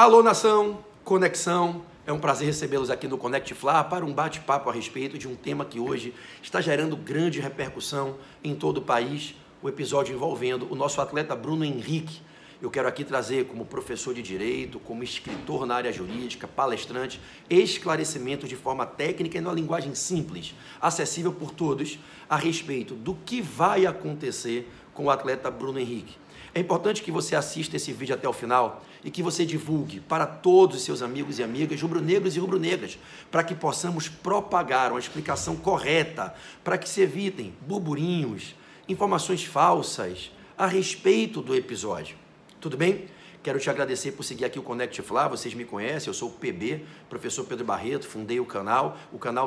Alô, nação, conexão, é um prazer recebê-los aqui no Connect Fla para um bate-papo a respeito de um tema que hoje está gerando grande repercussão em todo o país, o episódio envolvendo o nosso atleta Bruno Henrique. Eu quero aqui trazer como professor de Direito, como escritor na área jurídica, palestrante, esclarecimentos de forma técnica e numa linguagem simples, acessível por todos, a respeito do que vai acontecer com o atleta Bruno Henrique. É importante que você assista esse vídeo até o final e que você divulgue para todos os seus amigos e amigas rubro-negros e rubro-negras, para que possamos propagar uma explicação correta, para que se evitem burburinhos, informações falsas a respeito do episódio. Tudo bem? Quero te agradecer por seguir aqui o Connect Fla, vocês me conhecem, eu sou o PB, professor Pedro Barreto, fundei o canal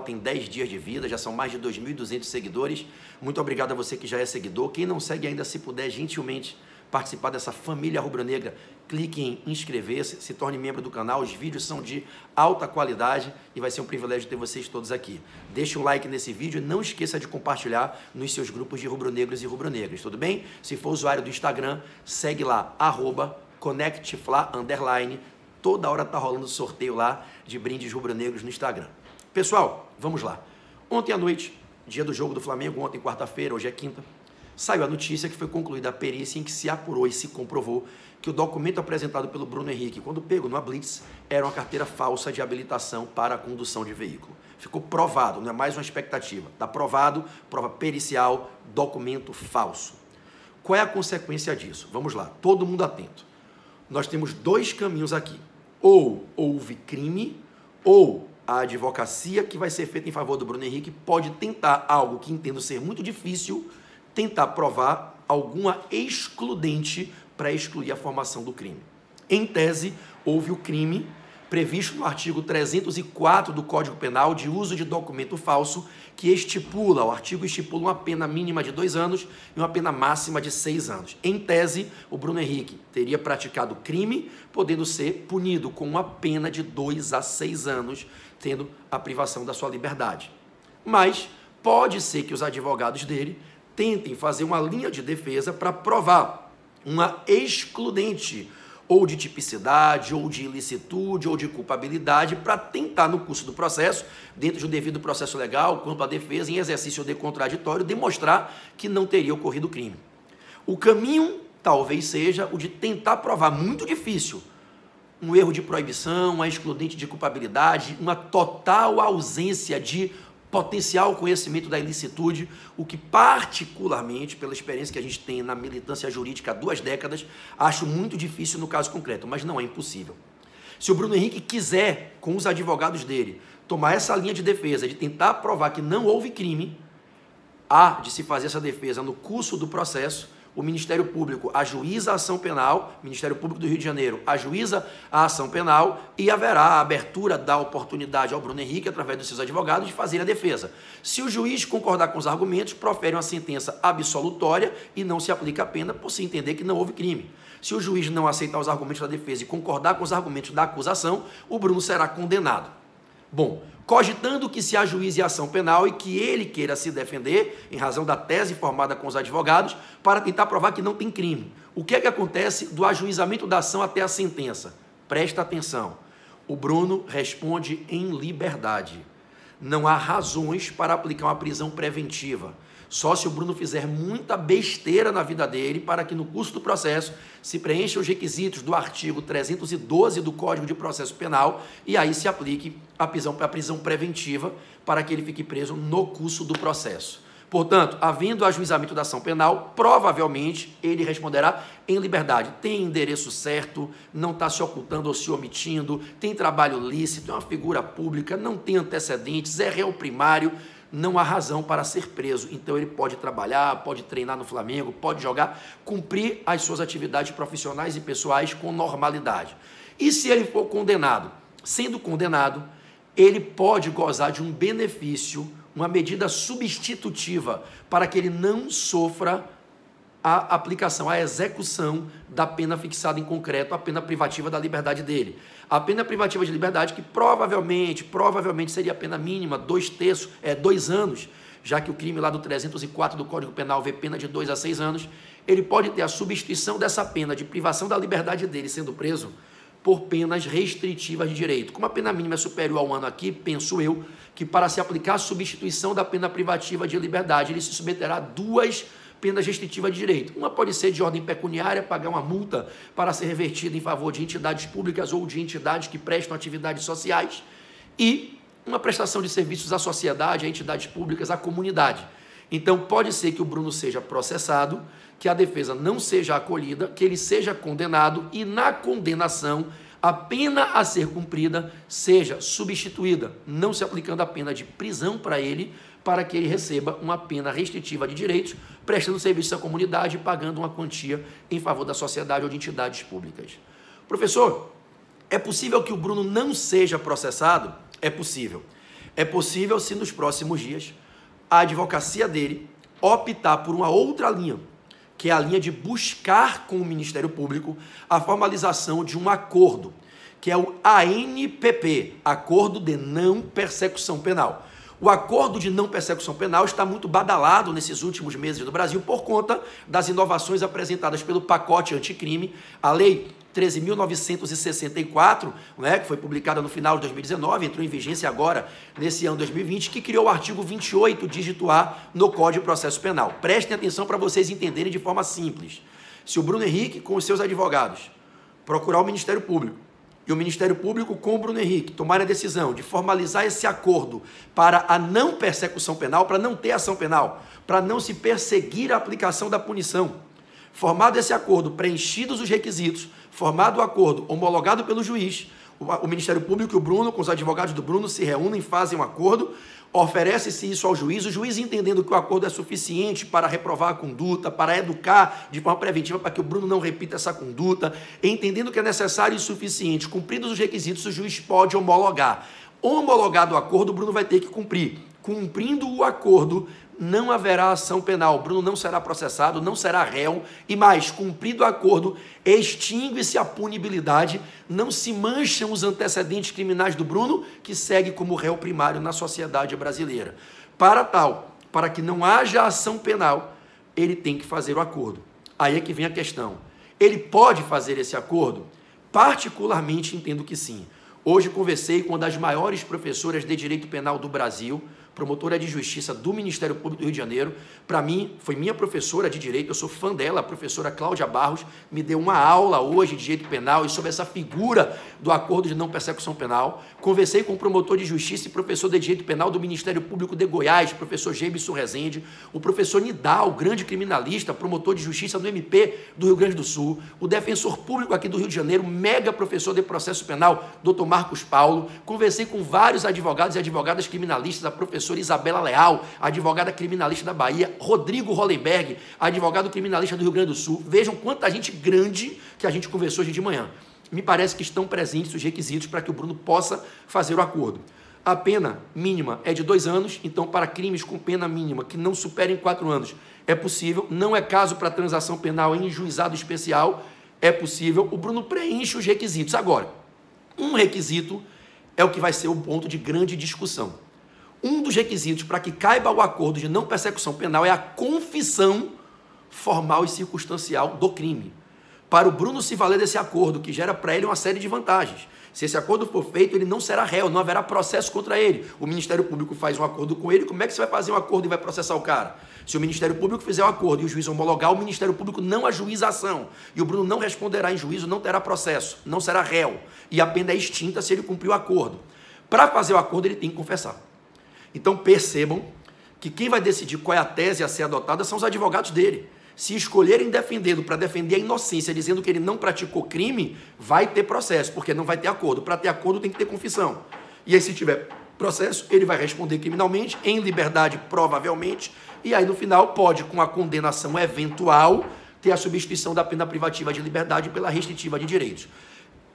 tem 10 dias de vida, já são mais de 2.200 seguidores, muito obrigado a você que já é seguidor, quem não segue ainda, se puder gentilmente participar dessa família rubro-negra, clique em inscrever-se, se torne membro do canal, os vídeos são de alta qualidade e vai ser um privilégio ter vocês todos aqui. Deixe um like nesse vídeo e não esqueça de compartilhar nos seus grupos de rubro-negros e rubro-negras, tudo bem? Se for usuário do Instagram, segue lá, @ConnectFla_, toda hora tá rolando sorteio lá de brindes rubro-negros no Instagram. Pessoal, vamos lá. Ontem à noite, dia do jogo do Flamengo, ontem quarta-feira, hoje é quinta, saiu a notícia que foi concluída a perícia em que se apurou e se comprovou que o documento apresentado pelo Bruno Henrique, quando pego numa blitz, era uma carteira falsa de habilitação para a condução de veículo. Ficou provado, não é mais uma expectativa. Está provado, prova pericial, documento falso. Qual é a consequência disso? Vamos lá, todo mundo atento. Nós temos dois caminhos aqui. Ou houve crime, ou a advocacia que vai ser feita em favor do Bruno Henrique pode tentar algo que entendo ser muito difícil, tentar provar alguma excludente para excluir a formação do crime. Em tese, houve o crime previsto no artigo 304 do Código Penal de uso de documento falso, que o artigo estipula uma pena mínima de 2 anos e uma pena máxima de 6 anos. Em tese, o Bruno Henrique teria praticado crime, podendo ser punido com uma pena de 2 a 6 anos, tendo a privação da sua liberdade. Mas pode ser que os advogados dele tentem fazer uma linha de defesa para provar uma excludente, ou de tipicidade, ou de ilicitude, ou de culpabilidade, para tentar, no curso do processo, dentro do devido processo legal, quanto à defesa, em exercício de contraditório, demonstrar que não teria ocorrido crime. O caminho talvez seja o de tentar provar, muito difícil, um erro de proibição, uma excludente de culpabilidade, uma total ausência de potencial conhecimento da ilicitude, o que particularmente, pela experiência que a gente tem na militância jurídica há 2 décadas, acho muito difícil no caso concreto, mas não é impossível. Se o Bruno Henrique quiser, com os advogados dele, tomar essa linha de defesa, de tentar provar que não houve crime, há de se fazer essa defesa no curso do processo. O Ministério Público ajuiza a ação penal, Ministério Público do Rio de Janeiro ajuiza a ação penal e haverá a abertura da oportunidade ao Bruno Henrique, através dos seus advogados, de fazer a defesa. Se o juiz concordar com os argumentos, profere uma sentença absolutória e não se aplica a pena por se entender que não houve crime. Se o juiz não aceitar os argumentos da defesa e concordar com os argumentos da acusação, o Bruno será condenado. Bom, cogitando que se ajuize a ação penal e que ele queira se defender, em razão da tese formada com os advogados, para tentar provar que não tem crime. O que é que acontece do ajuizamento da ação até a sentença? Presta atenção. O Bruno responde em liberdade. Não há razões para aplicar uma prisão preventiva. Só se o Bruno fizer muita besteira na vida dele para que no curso do processo se preencham os requisitos do artigo 312 do Código de Processo Penal e aí se aplique a prisão preventiva para que ele fique preso no curso do processo. Portanto, havendo ajuizamento da ação penal, provavelmente ele responderá em liberdade. Tem endereço certo, não está se ocultando ou se omitindo, tem trabalho lícito, é uma figura pública, não tem antecedentes, é réu primário. Não há razão para ser preso, então ele pode trabalhar, pode treinar no Flamengo, pode jogar, cumprir as suas atividades profissionais e pessoais com normalidade. E se ele for condenado? Sendo condenado, ele pode gozar de um benefício, uma medida substitutiva, para que ele não sofra a aplicação, a execução da pena fixada em concreto, a pena privativa da liberdade dele. A pena privativa de liberdade, que provavelmente seria a pena mínima, 2 anos, já que o crime lá do 304 do Código Penal vê pena de 2 a 6 anos, ele pode ter a substituição dessa pena de privação da liberdade dele sendo preso por penas restritivas de direito. Como a pena mínima é superior ao 1 ano aqui, penso eu, que para se aplicar a substituição da pena privativa de liberdade, ele se submeterá a 2 penas restritivas de direito. Uma pode ser de ordem pecuniária, pagar uma multa para ser revertida em favor de entidades públicas ou de entidades que prestam atividades sociais, e uma prestação de serviços à sociedade, a entidades públicas, à comunidade. Então, pode ser que o Bruno seja processado, que a defesa não seja acolhida, que ele seja condenado e, na condenação, a pena a ser cumprida seja substituída, não se aplicando a pena de prisão para ele, para que ele receba uma pena restritiva de direitos, prestando serviço à comunidade e pagando uma quantia em favor da sociedade ou de entidades públicas. Professor, é possível que o Bruno não seja processado? É possível. É possível se nos próximos dias a advocacia dele optar por uma outra linha, que é a linha de buscar com o Ministério Público a formalização de um acordo, que é o ANPP, Acordo de Não Persecução Penal. O acordo de não persecução penal está muito badalado nesses últimos meses no Brasil por conta das inovações apresentadas pelo pacote anticrime, a Lei 13.964, né, que foi publicada no final de 2019, entrou em vigência agora, nesse ano 2020, que criou o artigo 28, dígito A, no Código de Processo Penal. Prestem atenção para vocês entenderem de forma simples. Se o Bruno Henrique, com os seus advogados, procurar o Ministério Público, e o Ministério Público com o Bruno Henrique tomar a decisão de formalizar esse acordo para a não persecução penal, para não ter ação penal, para não se perseguir a aplicação da punição, formado esse acordo, preenchidos os requisitos, formado o acordo, homologado pelo juiz, o Ministério Público e o Bruno, com os advogados do Bruno, se reúnem, fazem um acordo, oferece-se isso ao juiz, o juiz entendendo que o acordo é suficiente para reprovar a conduta, para educar de forma preventiva para que o Bruno não repita essa conduta, entendendo que é necessário e suficiente, cumpridos os requisitos, o juiz pode homologar. Homologado o acordo, o Bruno vai ter que cumprir. Cumprindo o acordo, não haverá ação penal, Bruno não será processado, não será réu, e mais, cumprido o acordo, extingue-se a punibilidade, não se mancham os antecedentes criminais do Bruno, que segue como réu primário na sociedade brasileira. Para que não haja ação penal, ele tem que fazer o acordo. Aí é que vem a questão. Ele pode fazer esse acordo? Particularmente entendo que sim. Hoje conversei com uma das maiores professoras de Direito Penal do Brasil, promotora de Justiça do Ministério Público do Rio de Janeiro. Para mim, foi minha professora de Direito, eu sou fã dela, a professora Cláudia Barros, me deu uma aula hoje de Direito Penal e sobre essa figura do acordo de não persecução penal. Conversei com o promotor de Justiça e professor de Direito Penal do Ministério Público de Goiás, professor Geibson Rezende, o professor Nidal, grande criminalista, promotor de Justiça do MP do Rio Grande do Sul, o defensor público aqui do Rio de Janeiro, mega professor de processo penal, Dr. Marcos Paulo. Conversei com vários advogados e advogadas criminalistas, a professora Isabela Leal, advogada criminalista da Bahia, Rodrigo Hollenberg, advogado criminalista do Rio Grande do Sul. Vejam quanta gente grande que a gente conversou hoje de manhã. Me parece que estão presentes os requisitos para que o Bruno possa fazer o acordo. A pena mínima é de 2 anos, então para crimes com pena mínima que não superem 4 anos é possível, não é caso para transação penal em juizado especial, é possível, o Bruno preenche os requisitos. Agora, um requisito é o que vai ser o ponto de grande discussão. Um dos requisitos para que caiba o acordo de não persecução penal é a confissão formal e circunstancial do crime. Para o Bruno se valer desse acordo, que gera para ele uma série de vantagens. Se esse acordo for feito, ele não será réu, não haverá processo contra ele. O Ministério Público faz um acordo com ele, como é que você vai fazer um acordo e vai processar o cara? Se o Ministério Público fizer um acordo e o juiz homologar, o Ministério Público não ajuiza a ação. E o Bruno não responderá em juízo, não terá processo, não será réu. E a pena é extinta se ele cumprir o acordo. Para fazer o acordo, ele tem que confessar. Então percebam que quem vai decidir qual é a tese a ser adotada são os advogados dele. Se escolherem defendê-lo para defender a inocência, dizendo que ele não praticou crime, vai ter processo, porque não vai ter acordo. Para ter acordo tem que ter confissão. E aí se tiver processo, ele vai responder criminalmente, em liberdade provavelmente, e aí no final pode, com a condenação eventual, ter a substituição da pena privativa de liberdade pela restritiva de direitos.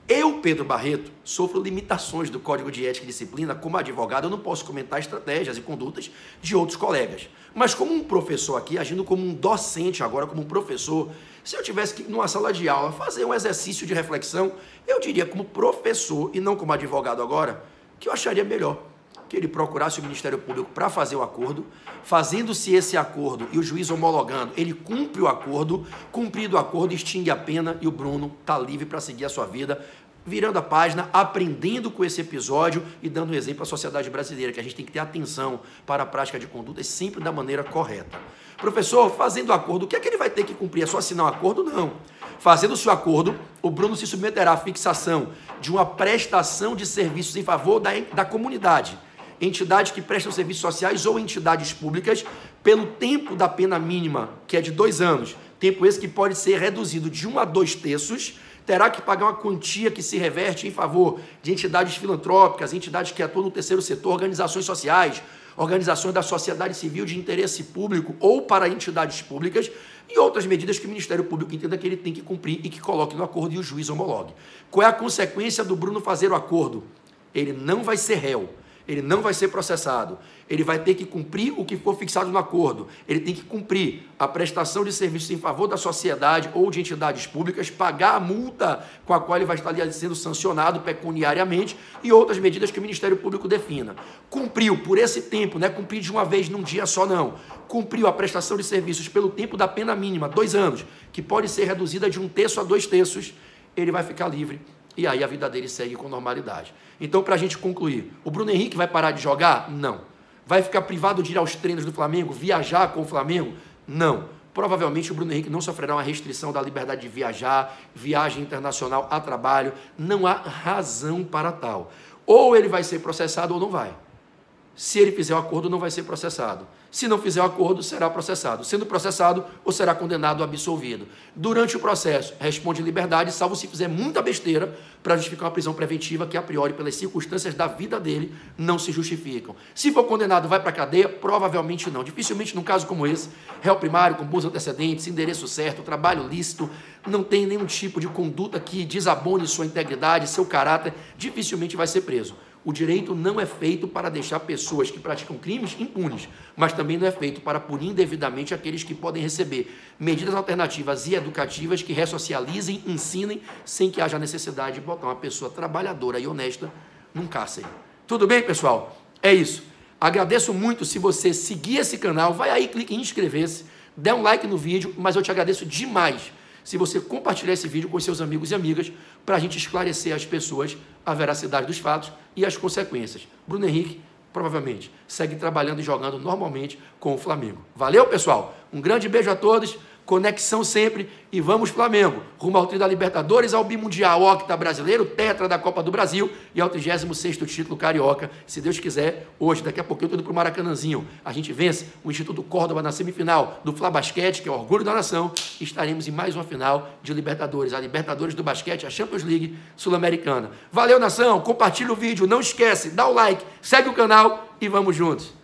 Eu, Pedro Barreto, sofro limitações do Código de Ética e Disciplina. Como advogado, eu não posso comentar estratégias e condutas de outros colegas. Mas como um professor aqui, agindo como um docente agora, como um professor, se eu tivesse que, numa sala de aula, fazer um exercício de reflexão, eu diria como professor e não como advogado agora, que eu acharia melhor que ele procurasse o Ministério Público para fazer o acordo. Fazendo-se esse acordo e o juiz homologando, ele cumpre o acordo. Cumprido o acordo, extingue a pena e o Bruno está livre para seguir a sua vida, virando a página, aprendendo com esse episódio e dando um exemplo à sociedade brasileira, que a gente tem que ter atenção para a prática de condutas sempre da maneira correta. Professor, fazendo o acordo, o que é que ele vai ter que cumprir? É só assinar um acordo? Não. Fazendo-se o acordo, o Bruno se submeterá à fixação de uma prestação de serviços em favor da comunidade, entidades que prestam serviços sociais ou entidades públicas, pelo tempo da pena mínima, que é de 2 anos, tempo esse que pode ser reduzido de 1 a 2 terços, terá que pagar uma quantia que se reverte em favor de entidades filantrópicas, entidades que atuam no terceiro setor, organizações sociais, organizações da sociedade civil de interesse público ou para entidades públicas e outras medidas que o Ministério Público entenda que ele tem que cumprir e que coloque no acordo e o juiz homologue. Qual é a consequência do Bruno fazer o acordo? Ele não vai ser réu. Ele não vai ser processado, ele vai ter que cumprir o que for fixado no acordo, ele tem que cumprir a prestação de serviços em favor da sociedade ou de entidades públicas, pagar a multa com a qual ele vai estar ali sendo sancionado pecuniariamente e outras medidas que o Ministério Público defina. Cumpriu por esse tempo, não é cumprir de uma vez num dia só não, cumpriu a prestação de serviços pelo tempo da pena mínima, 2 anos, que pode ser reduzida de 1 terço a 2 terços, ele vai ficar livre. E aí a vida dele segue com normalidade. Então, para a gente concluir, o Bruno Henrique vai parar de jogar? Não. Vai ficar privado de ir aos treinos do Flamengo, viajar com o Flamengo? Não. Provavelmente o Bruno Henrique não sofrerá uma restrição da liberdade de viajar, viagem internacional a trabalho. Não há razão para tal. Ou ele vai ser processado ou não vai. Se ele fizer o acordo, não vai ser processado. Se não fizer o acordo, será processado. Sendo processado, ou será condenado ou absolvido. Durante o processo, responde em liberdade, salvo se fizer muita besteira para justificar uma prisão preventiva que, a priori, pelas circunstâncias da vida dele, não se justificam. Se for condenado, vai para a cadeia? Provavelmente não. Dificilmente, num caso como esse, réu primário, com bons antecedentes, endereço certo, trabalho lícito, não tem nenhum tipo de conduta que desabone sua integridade, seu caráter, dificilmente vai ser preso. O direito não é feito para deixar pessoas que praticam crimes impunes, mas também não é feito para punir indevidamente aqueles que podem receber medidas alternativas e educativas que ressocializem, ensinem, sem que haja necessidade de botar uma pessoa trabalhadora e honesta num cárcere. Tudo bem, pessoal? É isso. Agradeço muito se você seguir esse canal, vai aí, clique em inscrever-se, dê um like no vídeo, mas eu te agradeço demais se você compartilhar esse vídeo com seus amigos e amigas para a gente esclarecer às pessoas a veracidade dos fatos e as consequências. Bruno Henrique, provavelmente, segue trabalhando e jogando normalmente com o Flamengo. Valeu, pessoal? Um grande beijo a todos, conexão sempre e vamos Flamengo, rumo ao tri da Libertadores, ao bimundial, octa brasileiro, tetra da Copa do Brasil e ao 36º título carioca. Se Deus quiser, hoje, daqui a pouquinho eu estou indo para o Maracanãzinho. A gente vence o Instituto Córdoba na semifinal do Fla Basquete, que é o orgulho da nação, e estaremos em mais uma final de Libertadores, a Libertadores do basquete, a Champions League Sul-Americana. Valeu, nação, compartilha o vídeo, não esquece, dá o like, segue o canal e vamos juntos.